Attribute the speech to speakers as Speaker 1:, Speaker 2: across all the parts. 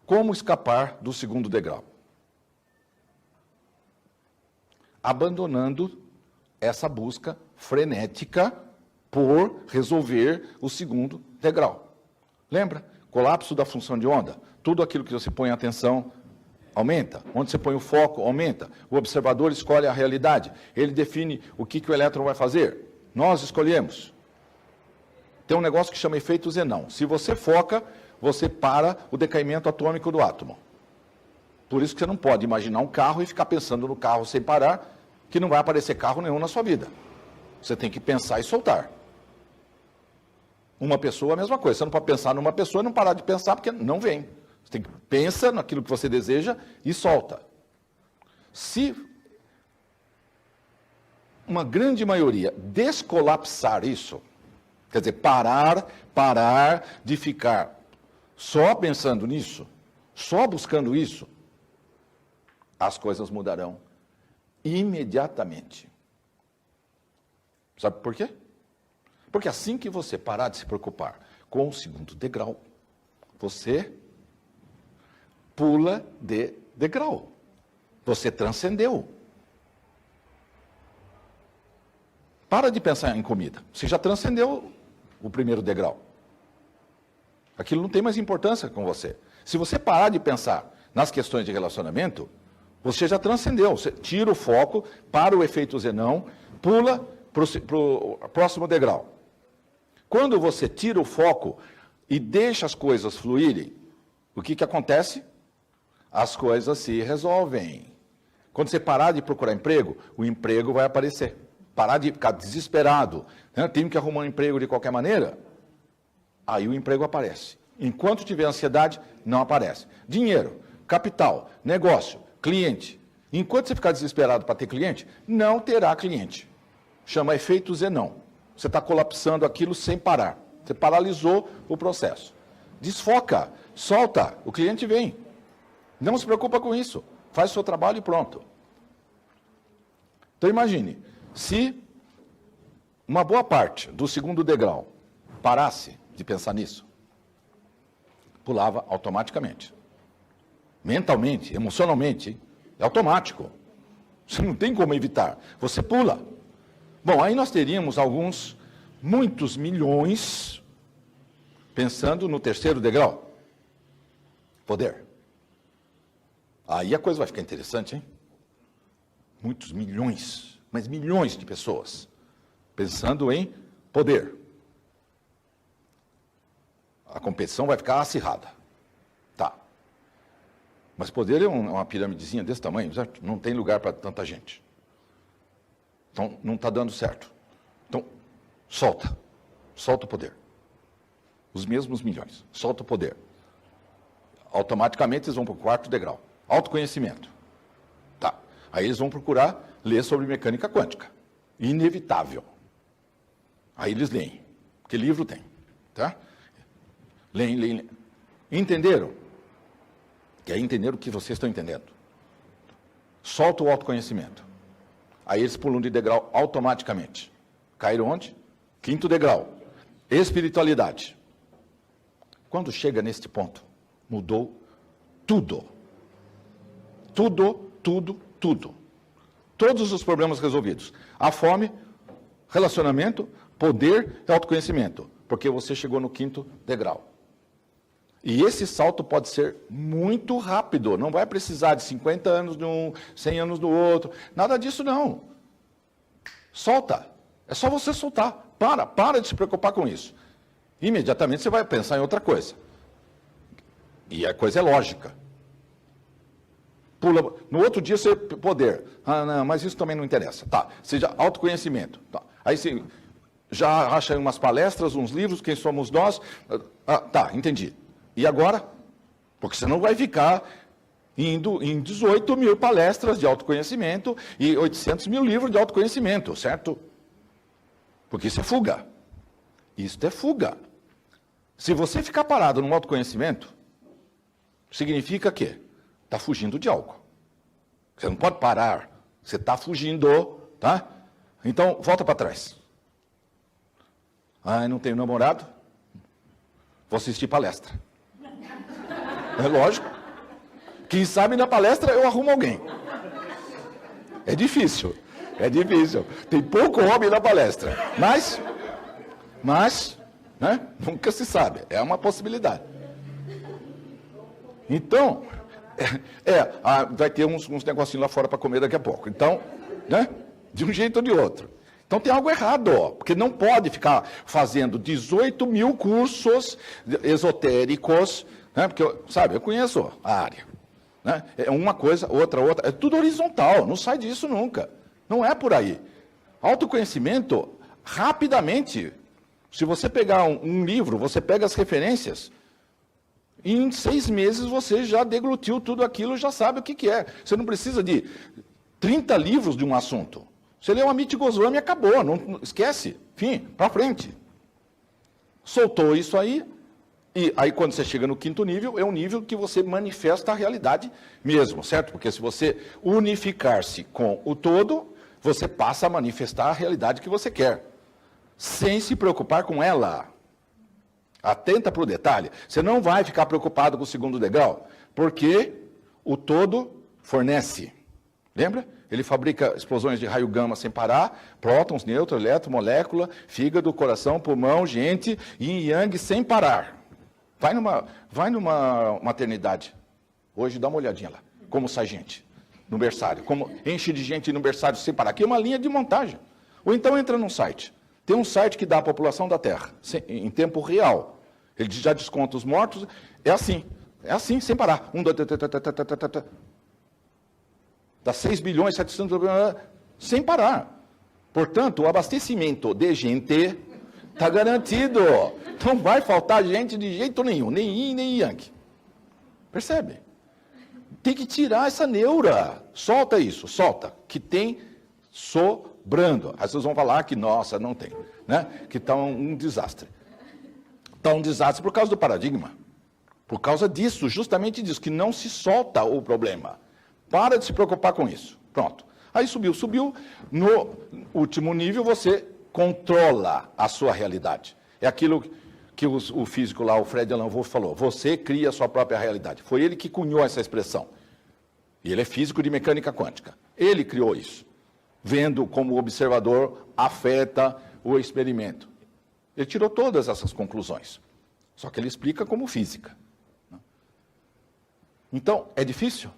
Speaker 1: Como escapar do segundo degrau? Abandonando essa busca frenética por resolver o segundo degrau. Lembra? Colapso da função de onda. Tudo aquilo que você põe atenção aumenta. Onde você põe o foco, aumenta. O observador escolhe a realidade. Ele define o que o elétron vai fazer. Nós escolhemos. Tem um negócio que chama efeito Zenão. Se você foca, você para o decaimento atômico do átomo. Por isso que você não pode imaginar um carro e ficar pensando no carro sem parar, que não vai aparecer carro nenhum na sua vida. Você tem que pensar e soltar. Uma pessoa, a mesma coisa. Você não pode pensar numa pessoa e não parar de pensar, porque não vem. Você tem que pensar naquilo que você deseja e solta. Se uma grande maioria descolapsar isso, quer dizer, parar de ficar só pensando nisso, só buscando isso, as coisas mudarão imediatamente. Sabe por quê? Porque assim que você parar de se preocupar com o segundo degrau, você pula de degrau. Você transcendeu. Para de pensar em comida. Você já transcendeu o primeiro degrau. Aquilo não tem mais importância com você. Se você parar de pensar nas questões de relacionamento, você já transcendeu. Você tira o foco para o efeito Zenão, pula para o próximo degrau. Quando você tira o foco e deixa as coisas fluírem, o que acontece? As coisas se resolvem. Quando você parar de procurar emprego, o emprego vai aparecer. Parar de ficar desesperado, né? Tenho que arrumar um emprego de qualquer maneira, aí o emprego aparece. Enquanto tiver ansiedade, não aparece. Dinheiro, capital, negócio, cliente. Enquanto você ficar desesperado para ter cliente, não terá cliente. Chama efeito Zenão. Você está colapsando aquilo sem parar. Você paralisou o processo. Desfoca, solta, o cliente vem. Não se preocupa com isso. Faz o seu trabalho e pronto. Então imagine, se uma boa parte do segundo degrau parasse de pensar nisso, pulava automaticamente. Mentalmente, emocionalmente, é automático. Você não tem como evitar. Você pula. Bom, aí nós teríamos muitos milhões, pensando no terceiro degrau. Poder. Aí a coisa vai ficar interessante, hein? Muitos milhões, mas milhões de pessoas, pensando em poder. A competição vai ficar acirrada. Tá. Mas poder é uma piramidezinha desse tamanho, certo? Não tem lugar para tanta gente. Então, não está dando certo. Então, solta. Solta o poder. Os mesmos milhões. Solta o poder. Automaticamente eles vão para o quarto degrau. Autoconhecimento. Tá. Aí eles vão procurar ler sobre mecânica quântica. Inevitável. Aí eles leem. Que livro tem. Tá? Leem. Entenderam? Quer entender o que vocês estão entendendo? Solta o autoconhecimento. Aí eles pulam de degrau automaticamente. Caíram onde? Quinto degrau. Espiritualidade. Quando chega neste ponto, mudou tudo. Tudo. Todos os problemas resolvidos. A fome, relacionamento, poder e autoconhecimento. Porque você chegou no quinto degrau. E esse salto pode ser muito rápido. Não vai precisar de 50 anos de um, 100 anos do outro. Nada disso, não. Solta. É só você soltar. Para de se preocupar com isso. Imediatamente você vai pensar em outra coisa. E a coisa é lógica. Pula. No outro dia você poder. Ah, não, mas isso também não interessa. Tá. Seja autoconhecimento. Tá. Aí você já acha umas palestras, uns livros, quem somos nós. Ah, tá, entendi. E agora? Porque você não vai ficar indo em 18 mil palestras de autoconhecimento e 800 mil livros de autoconhecimento, certo? Porque isso é fuga. Isso é fuga. Se você ficar parado no autoconhecimento, significa que está fugindo de algo. Você não pode parar. Você está fugindo, tá? Então, volta para trás. Ah, não tenho namorado? Vou assistir palestra. É lógico. Quem sabe na palestra eu arrumo alguém. É difícil. Tem pouco homem na palestra. Mas, né, nunca se sabe. É uma possibilidade. Então, vai ter uns negocinhos lá fora para comer daqui a pouco. Então, né, de um jeito ou de outro. Então tem algo errado, porque não pode ficar fazendo 18 mil cursos esotéricos, né, porque, eu conheço a área. Né, é uma coisa, outra, é tudo horizontal, não sai disso nunca. Não é por aí. Autoconhecimento, rapidamente, se você pegar um livro, você pega as referências, em 6 meses você já deglutiu tudo aquilo, já sabe o que é. Você não precisa de 30 livros de um assunto. Você lê o Amit Goswami e acabou, não esquece, fim, para frente. Soltou isso aí, e aí quando você chega no 5º nível, é um nível que você manifesta a realidade mesmo, certo? Porque se você unificar-se com o todo, você passa a manifestar a realidade que você quer, sem se preocupar com ela. Atenta para o detalhe, você não vai ficar preocupado com o 2º degrau, porque o todo fornece. Lembra? Ele fabrica explosões de raio gama sem parar, prótons, nêutrons, elétrons, molécula, fígado, coração, pulmão, gente, yin e yang sem parar. Vai numa maternidade. Hoje dá uma olhadinha lá, como sai gente no berçário, como enche de gente no berçário sem parar. Aqui é uma linha de montagem. Ou então entra num site. Tem um site que dá a população da Terra, em tempo real. Ele já desconta os mortos. É assim, sem parar. 1, 2, 3, dá 6 bilhões, 700 bilhões, sem parar. Portanto, o abastecimento de gente está garantido. Não vai faltar gente de jeito nenhum, nem yin, nem yang. Percebe? Tem que tirar essa neura. Solta isso, solta. Que tem sobrando. Aí vocês vão falar que, nossa, não tem. Né? Que está um desastre. Está um desastre por causa do paradigma. Por causa disso, justamente disso, que não se solta o problema. Para de se preocupar com isso. Pronto. Aí subiu. No último nível, você controla a sua realidade. É aquilo que o físico lá, o Fred Alan Wolf, falou. Você cria a sua própria realidade. Foi ele que cunhou essa expressão. E ele é físico de mecânica quântica. Ele criou isso. Vendo como o observador afeta o experimento. Ele tirou todas essas conclusões. Só que ele explica como física. Então, é difícil?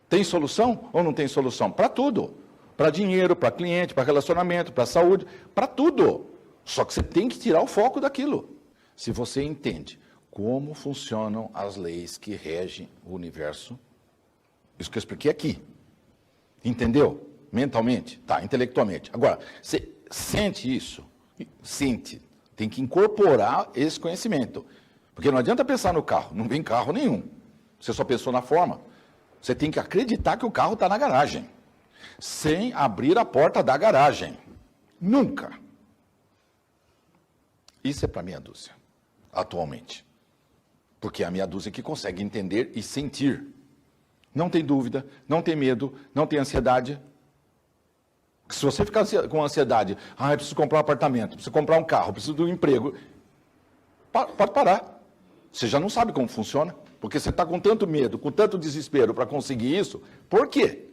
Speaker 1: Tem solução ou não tem solução? Para tudo. Para dinheiro, para cliente, para relacionamento, para saúde, para tudo. Só que você tem que tirar o foco daquilo. Se você entende como funcionam as leis que regem o universo, isso que eu expliquei aqui. Entendeu? Mentalmente? Tá, intelectualmente. Agora, você sente isso? Sente. Tem que incorporar esse conhecimento. Porque não adianta pensar no carro. Não vem carro nenhum. Você só pensou na forma. Você tem que acreditar que o carro está na garagem, sem abrir a porta da garagem. Nunca. Isso é para meia dúzia, atualmente. Porque é a meia dúzia que consegue entender e sentir. Não tem dúvida, não tem medo, não tem ansiedade. Se você ficar com ansiedade, eu preciso comprar um apartamento, preciso comprar um carro, preciso de um emprego, pode parar. Você já não sabe como funciona. Porque você está com tanto medo, com tanto desespero para conseguir isso, por quê?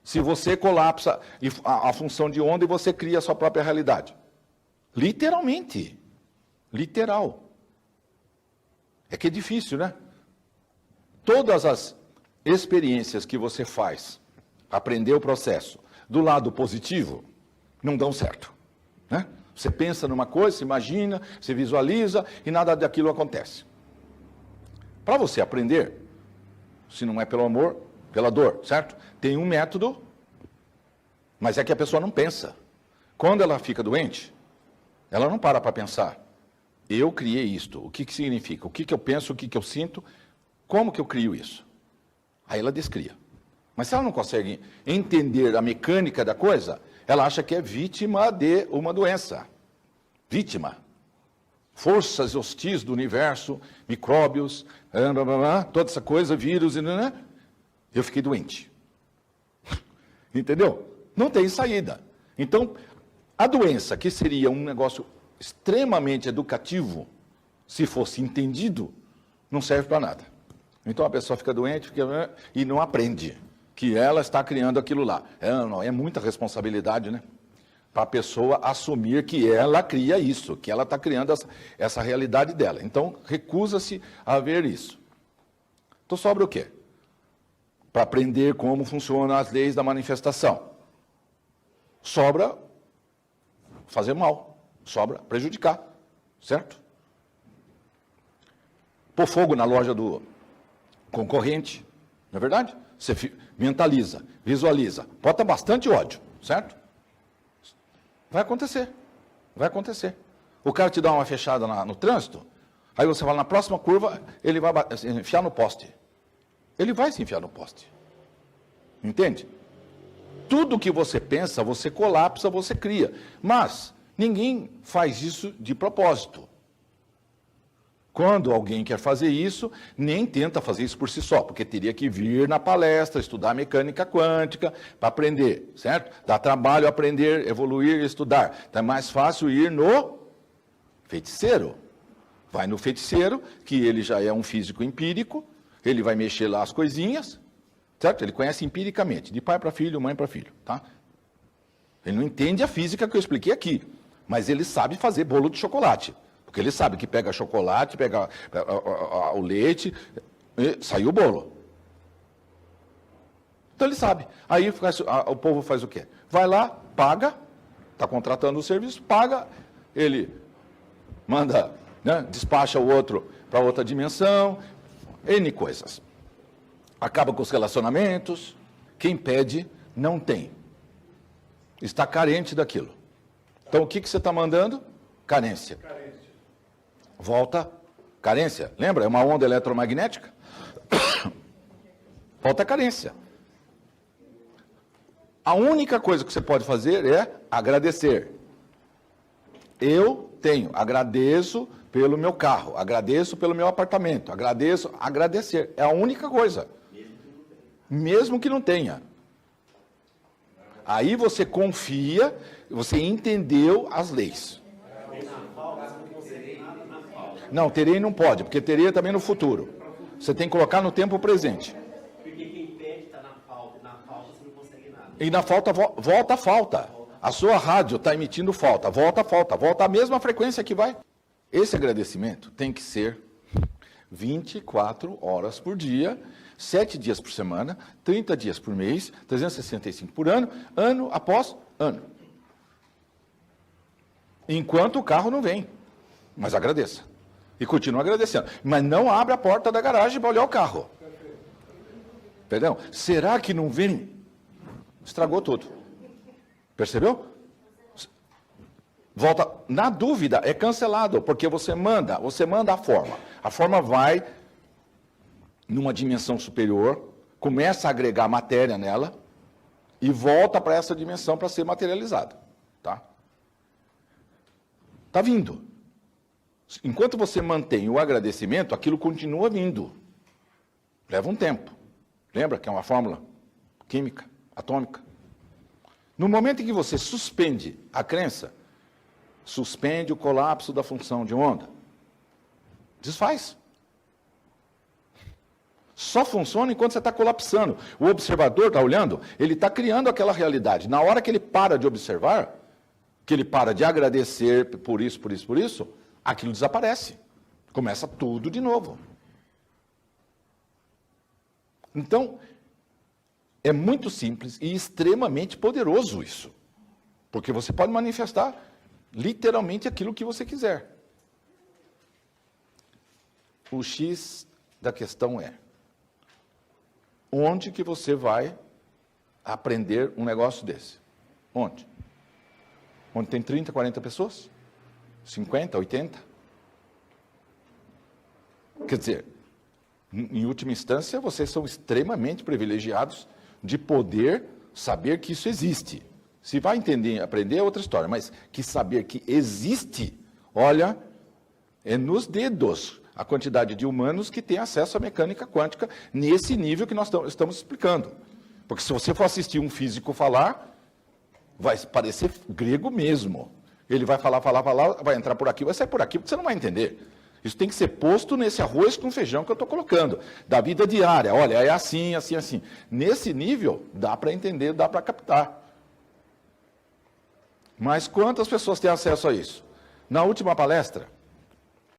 Speaker 1: Se você colapsa a função de onda e você cria a sua própria realidade. Literalmente. Literal. É que é difícil, né? Todas as experiências que você faz, aprender o processo, do lado positivo, não dão certo. Né? Você pensa numa coisa, se imagina, se visualiza e nada daquilo acontece. Para você aprender, se não é pelo amor, pela dor, certo? Tem um método, mas é que a pessoa não pensa. Quando ela fica doente, ela não para pensar. Eu criei isto, o que significa? O que eu penso, o que eu sinto, como que eu crio isso? Aí ela descria. Mas se ela não consegue entender a mecânica da coisa, ela acha que é vítima de uma doença. Vítima. Forças hostis do universo, micróbios, toda essa coisa, vírus, eu fiquei doente. Entendeu? Não tem saída. Então, a doença, que seria um negócio extremamente educativo, se fosse entendido, não serve para nada. Então a pessoa fica doente e não aprende que ela está criando aquilo lá. É muita responsabilidade, né? Para a pessoa assumir que ela cria isso, que ela está criando essa realidade dela. Então, recusa-se a ver isso. Então, sobra o quê? Para aprender como funcionam as leis da manifestação. Sobra fazer mal, sobra prejudicar, certo? Pôr fogo na loja do concorrente, não é verdade? Você mentaliza, visualiza, bota bastante ódio, certo? Vai acontecer, vai acontecer. O cara te dá uma fechada no trânsito, aí você fala, na próxima curva, ele vai enfiar no poste. Ele vai se enfiar no poste. Entende? Tudo que você pensa, você colapsa, você cria. Mas ninguém faz isso de propósito. Quando alguém quer fazer isso, nem tenta fazer isso por si só, porque teria que vir na palestra, estudar mecânica quântica para aprender, certo? Dá trabalho aprender, evoluir, estudar. Então é mais fácil ir no feiticeiro. Vai no feiticeiro, que ele já é um físico empírico, ele vai mexer lá as coisinhas, certo? Ele conhece empiricamente, de pai para filho, mãe para filho, tá? Ele não entende a física que eu expliquei aqui, mas ele sabe fazer bolo de chocolate. Porque ele sabe que pega chocolate, pega o leite, e saiu o bolo. Então ele sabe. Aí o povo faz o quê? Vai lá, paga, está contratando o serviço, paga, ele manda, né, despacha o outro para outra dimensão, N coisas. Acaba com os relacionamentos, quem pede não tem. Está carente daquilo. Então o que você está mandando? Carência. Volta, carência, lembra? É uma onda eletromagnética. Volta a carência. A única coisa que você pode fazer é agradecer. Eu tenho, agradeço pelo meu carro, agradeço pelo meu apartamento, agradecer. É a única coisa. Mesmo que não tenha. Aí você confia, você entendeu as leis. Não, terei não pode, porque terei também no futuro. Você tem que colocar no tempo presente.
Speaker 2: Porque quem pede está na falta você não consegue nada.
Speaker 1: E na falta, volta a falta. A sua rádio está emitindo falta, volta a mesma frequência que vai. Esse agradecimento tem que ser 24 horas por dia, 7 dias por semana, 30 dias por mês, 365 por ano, ano após ano. Enquanto o carro não vem. Mas agradeça. E continua agradecendo. Mas não abre a porta da garagem para olhar o carro. Perdão? Será que não vem? Estragou tudo. Percebeu? Volta. Na dúvida, é cancelado, porque você manda a forma. A forma vai numa dimensão superior, começa a agregar matéria nela e volta para essa dimensão para ser materializada. Tá? Tá vindo. Enquanto você mantém o agradecimento, aquilo continua vindo. Leva um tempo. Lembra que é uma fórmula química, atômica? No momento em que você suspende a crença, suspende o colapso da função de onda, desfaz. Só funciona enquanto você está colapsando. O observador está olhando, ele está criando aquela realidade. Na hora que ele para de observar, que ele para de agradecer por isso, aquilo desaparece. Começa tudo de novo. Então, é muito simples e extremamente poderoso isso. Porque você pode manifestar literalmente aquilo que você quiser. O X da questão é: onde que você vai aprender um negócio desse? Onde? Onde tem 30, 40 pessoas? 50, 80? Quer dizer, em última instância, vocês são extremamente privilegiados de poder saber que isso existe. Se vai entender, aprender é outra história, mas que saber que existe, olha, é nos dedos a quantidade de humanos que têm acesso à mecânica quântica nesse nível que nós estamos explicando. Porque se você for assistir um físico falar, vai parecer grego mesmo. Ele vai falar, vai entrar por aqui, vai sair por aqui, porque você não vai entender. Isso tem que ser posto nesse arroz com feijão que eu estou colocando, da vida diária. Olha, é assim, assim, assim. Nesse nível, dá para entender, dá para captar. Mas quantas pessoas têm acesso a isso? Na última palestra,